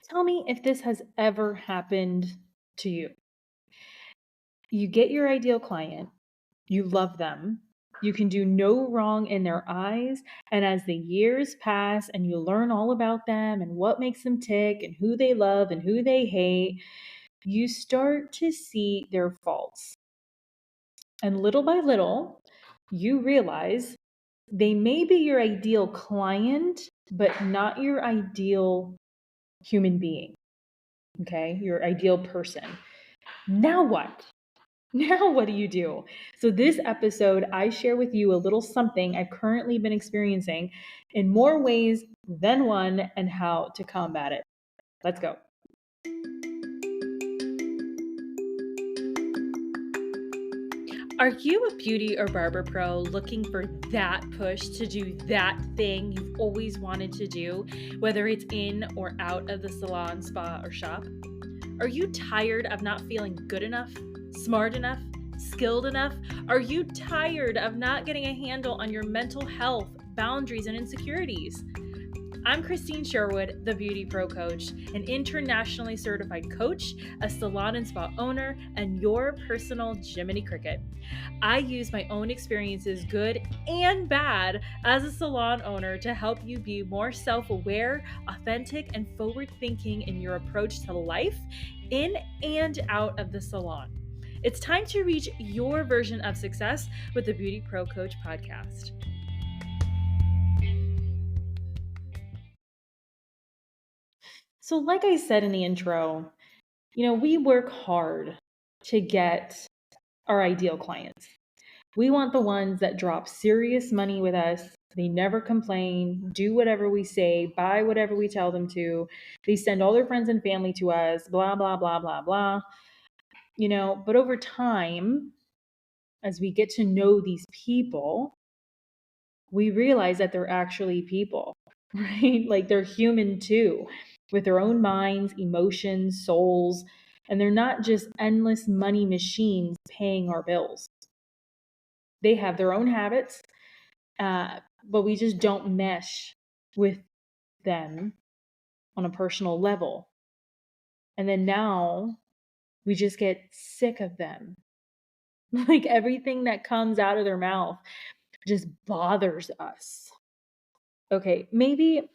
Tell me if this has ever happened to you. You get your ideal client, you love them, you can do no wrong in their eyes, and as the years pass and you learn all about them and what makes them tick and who they love and who they hate, you start to see their faults. And little by little, you realize they may be your ideal client, but not your ideal human being. Okay, your ideal person. Now what? Now what do you do? So this episode, I share with you a little something I've currently been experiencing in more ways than one and how to combat it. Let's go. Are you a beauty or barber pro looking for that push to do that thing you've always wanted to do, whether it's in or out of the salon, spa, or shop? Are you tired of not feeling good enough, smart enough, skilled enough? Are you tired of not getting a handle on your mental health, boundaries, and insecurities? I'm Krystine Sherwood, the Beauty Pro Coach, an internationally certified coach, a salon and spa owner, and your personal Jiminy Cricket. I use my own experiences, good and bad, as a salon owner to help you be more self-aware, authentic, and forward-thinking in your approach to life, in and out of the salon. It's time to reach your version of success with the Beauty Pro Coach podcast. So, like I said in the intro, we work hard to get our ideal clients. We want the ones that drop serious money with us. They never complain, do whatever we say, buy whatever we tell them to. They send all their friends and family to us, blah, blah, blah, blah, blah. But over time, as we get to know these people, we realize that they're actually people, right? Like they're human too, with their own minds, emotions, souls, and they're not just endless money machines paying our bills. They have their own habits, but we just don't mesh with them on a personal level. And then now we just get sick of them. Like everything that comes out of their mouth just bothers us. Okay, maybe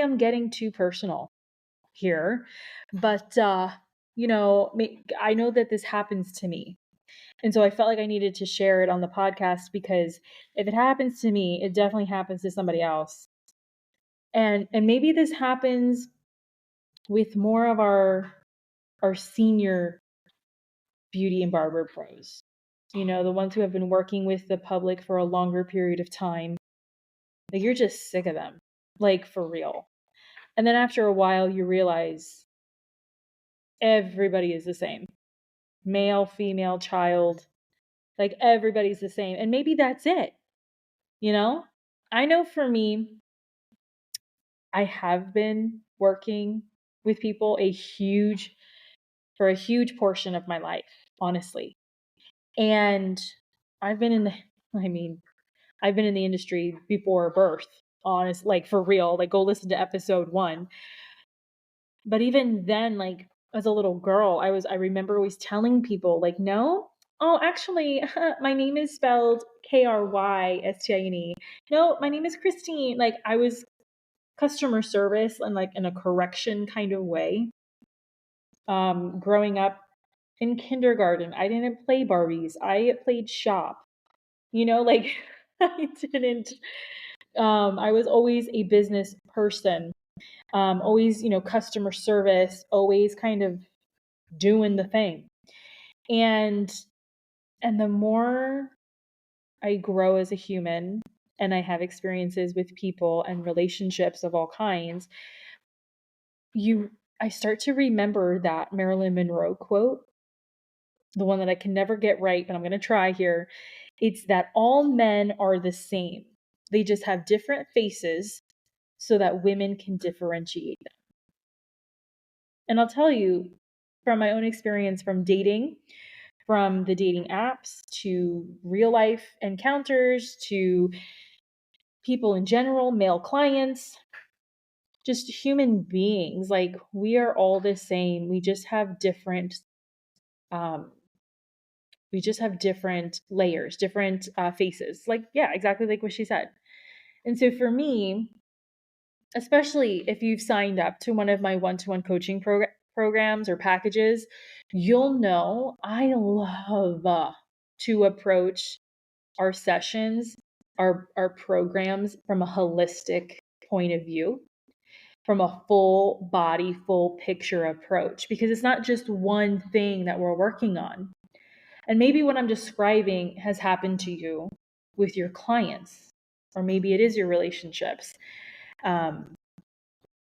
I'm getting too personal here, but I know that this happens to me. And so I felt like I needed to share it on the podcast because if it happens to me, it definitely happens to somebody else. And maybe this happens with more of our senior beauty and barber pros. The ones who have been working with the public for a longer period of time. Like you're just sick of them. Like for real. And then after a while you realize everybody is the same. Male, female, child, like everybody's the same. And maybe that's it. I know for me, I have been working with people for a huge portion of my life, honestly. And I've been in the, I mean, I've been in the industry before birth, honest, like for real, like go listen to episode 1. But even then, like as a little girl, I remember always telling people like, no, oh, actually, my name is spelled Krystine. No, my name is Krystine. Like I was customer service and like in a correction kind of way. Growing up in kindergarten, I didn't play Barbies. I played shop. Like I didn't. I was always a business person. Always, customer service. Always kind of doing the thing. And the more I grow as a human, and I have experiences with people and relationships of all kinds, I start to remember that Marilyn Monroe quote, the one that I can never get right, but I'm going to try here. It's that all men are the same. They just have different faces so that women can differentiate them. And I'll tell you from my own experience from dating, from the dating apps to real life encounters to people in general, male clients, just human beings. Like, we are all the same. We just have different um layers, different faces. Like, yeah, exactly like what she said. And so for me, especially if you've signed up to one of my one-to-one coaching programs or packages, you'll know I love to approach our sessions, our programs from a holistic point of view, from a full body, full picture approach, because it's not just one thing that we're working on. And maybe what I'm describing has happened to you with your clients, or maybe it is your relationships. Um,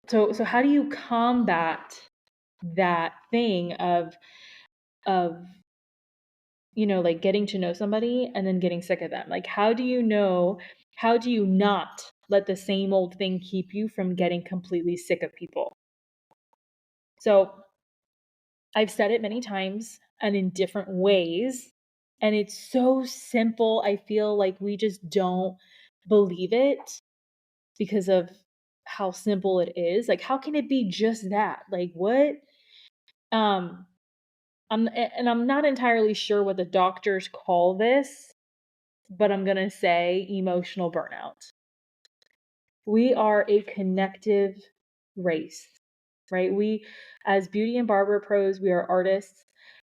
so how do you combat that thing of like getting to know somebody and then getting sick of them? Like, how do you not let the same old thing keep you from getting completely sick of people? So I've said it many times and in different ways, and it's so simple. I feel like we just don't believe it because of how simple it is. Like, how can it be just that? Like, what? Um, I'm not entirely sure what the doctors call this, but I'm gonna say emotional burnout. We are a connective race, right? We, as beauty and barber pros, we are artists,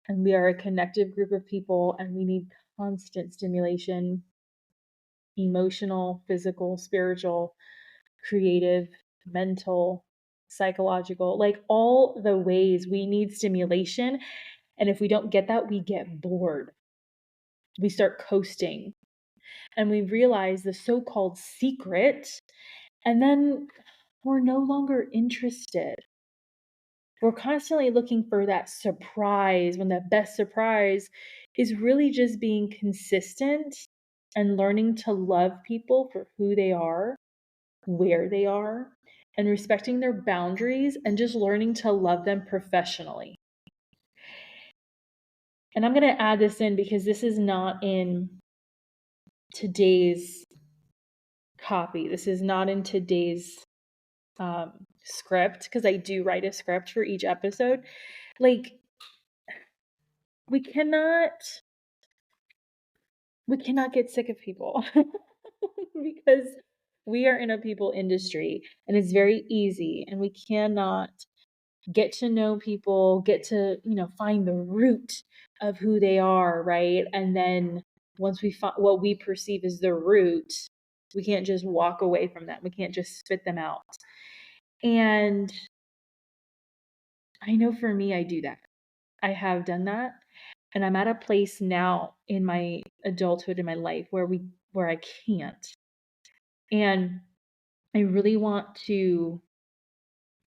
and we are a connective group of people, and we need constant stimulation, emotional, physical, spiritual, creative, mental, psychological, like all the ways we need stimulation. And if we don't get that, we get bored. We start coasting, and we realize the so-called secret, and then we're no longer interested. We're constantly looking for that surprise, when the best surprise is really just being consistent and learning to love people for who they are, where they are, and respecting their boundaries, and just learning to love them professionally. And I'm going to add this in because this is not in today's copy. This is not in today's script, because I do write a script for each episode. Like, we cannot get sick of people because we are in a people industry, and it's very easy, and we cannot get to know people, get to, find the root of who they are, right? And then once we find what we perceive as the root, we can't just walk away from them. We can't just spit them out. And I know for me, I do that. I have done that. And I'm at a place now in my adulthood, in my life, where I can't. And I really want to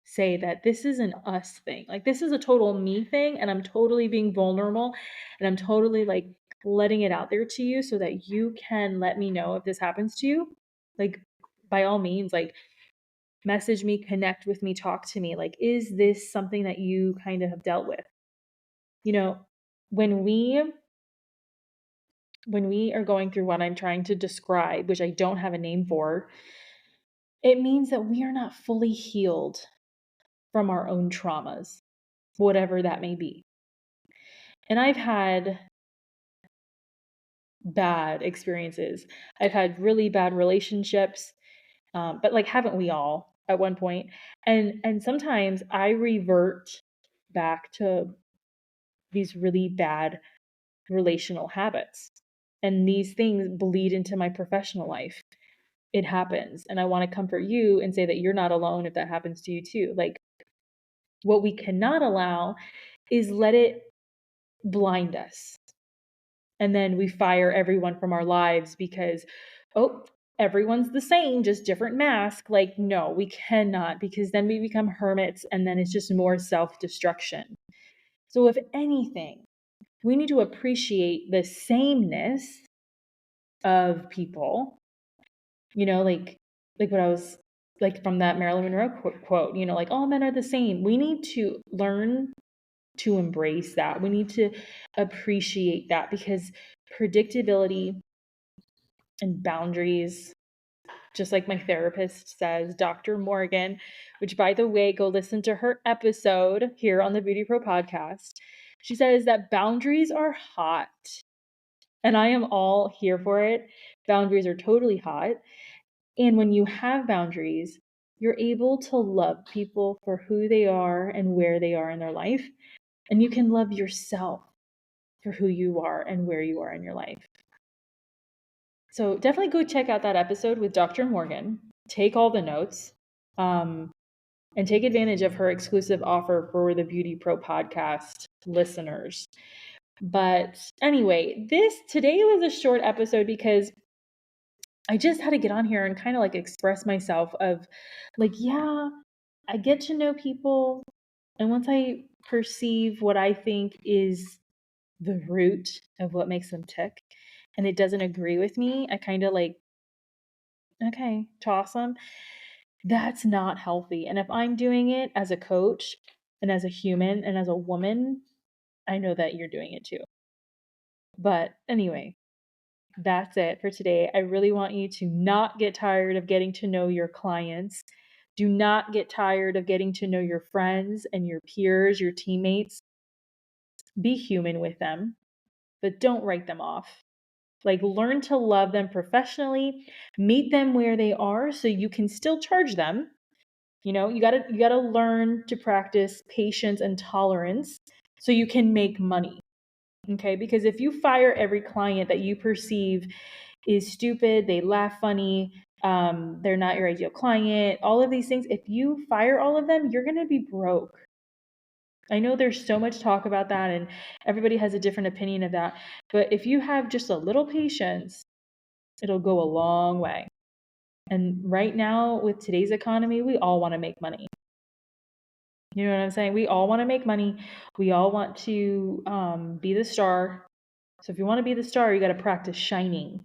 say that this is an us thing. Like, this is a total me thing, and I'm totally being vulnerable, and I'm totally like letting it out there to you so that you can let me know if this happens to you. Like, by all means, like, message me, connect with me, talk to me. Like, is this something that you kind of have dealt with? When we are going through what I'm trying to describe, which I don't have a name for, it means that we are not fully healed from our own traumas, whatever that may be. And I've had bad experiences. I've had really bad relationships, but like, haven't we all at one point? And sometimes I revert back to these really bad relational habits, and these things bleed into my professional life. It happens, and I want to comfort you and say that you're not alone if that happens to you too. Like, what we cannot allow is let it blind us, and then we fire everyone from our lives because, oh, everyone's the same, just different mask. Like, no, we cannot, because then we become hermits, and then it's just more self-destruction. So if anything, we need to appreciate the sameness of people, like what I was, like, from that Marilyn Monroe quote, like, all men are the same. We need to learn to embrace that. We need to appreciate that, because predictability and boundaries just like my therapist says, Dr. Morgan, which by the way, go listen to her episode here on the Beauty Pro podcast. She says that boundaries are hot. And I am all here for it. Boundaries are totally hot. And when you have boundaries, you're able to love people for who they are and where they are in their life. And you can love yourself for who you are and where you are in your life. So definitely go check out that episode with Dr. Morgan. Take all the notes and take advantage of her exclusive offer for the Beauty Pro podcast listeners. But anyway, today was a short episode because I just had to get on here and kind of like express myself of like, yeah, I get to know people. And once I perceive what I think is the root of what makes them tick and it doesn't agree with me, I kind of like, okay, toss them. That's not healthy. And if I'm doing it as a coach and as a human and as a woman, I know that you're doing it too. But anyway, that's it for today. I really want you to not get tired of getting to know your clients. Do not get tired of getting to know your friends and your peers, your teammates. Be human with them, but don't write them off. Like, learn to love them professionally, meet them where they are so you can still charge them. You know, you gotta learn to practice patience and tolerance so you can make money. Okay, because if you fire every client that you perceive is stupid, they laugh funny, they're not your ideal client, all of these things, if you fire all of them, you're gonna be broke. I know there's so much talk about that and everybody has a different opinion of that, but if you have just a little patience, it'll go a long way. And right now, with today's economy, we all want to make money. You know what I'm saying? We all want to make money. We all want to be the star. So if you want to be the star, you got to practice shining.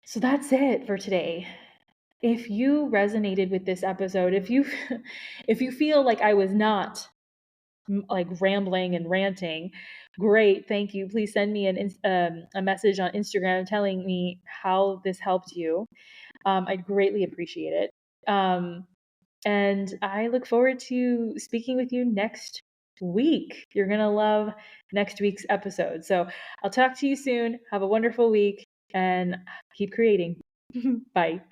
So that's it for today. If you resonated with this episode, if you feel like I was not like rambling and ranting, great, thank you. Please send me a message on Instagram telling me how this helped you. I'd greatly appreciate it. And I look forward to speaking with you next week. You're going to love next week's episode. So I'll talk to you soon. Have a wonderful week and keep creating. Bye.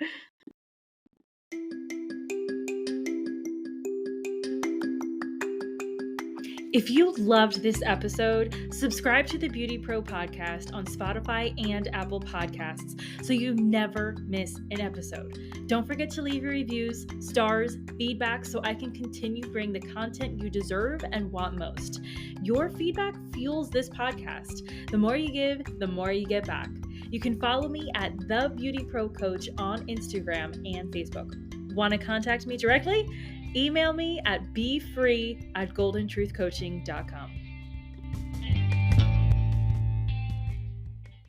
If you loved this episode, subscribe to the Beauty Pro podcast on Spotify and Apple Podcasts so you never miss an episode. Don't forget to leave your reviews, stars, feedback so I can continue to bring the content you deserve and want most. Your feedback fuels this podcast. The more you give, the more you get back. You can follow me at The Beauty Pro Coach on Instagram and Facebook. Want to contact me directly? Email me at befree@goldentruthcoaching.com.